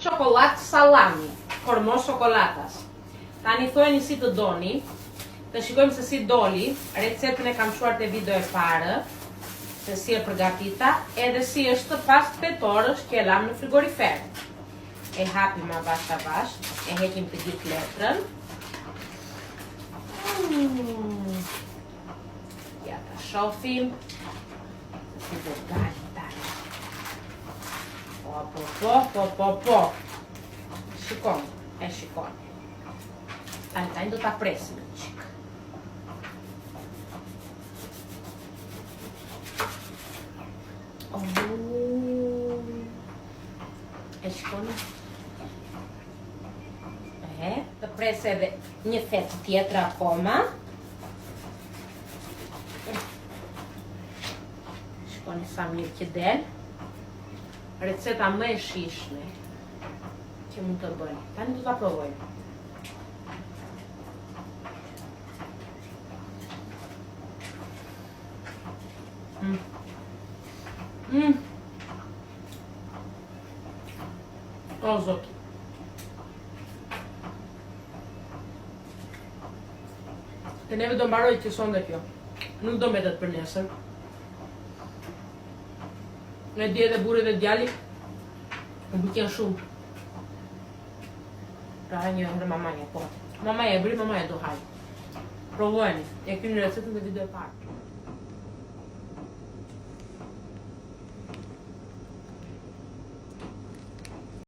çokollatë sallami, kormosh çokolatas. Tani thojeni si të doni. Të shikojmë se si doli. Recetën e kam çuar te video e parë, se si e përgatita, edhe si është pas 8 orësh që e lam në frigorifer. E hapim avash avash, e heqim të gjithë letrën. Ja ta shohim. Si do dalë. Po. Shikon, e shikon. Tani do ta presim një qik. E shikon. Të pres edhe një fet tjetër akoma. Shikoni sa mirë që del. Receta më e shishme që mund të bëni. Tani do ta provojmë. O zot. Te neve do mbaroj që sonde kjo. Nuk do mbetet për nesër. Në di edhe burri dhe djali më pëlqen shumë. Pra një herë mamaja, po. Mamaja e bëri, mamaja do haj. Provojeni. E keni recetën në video e parë.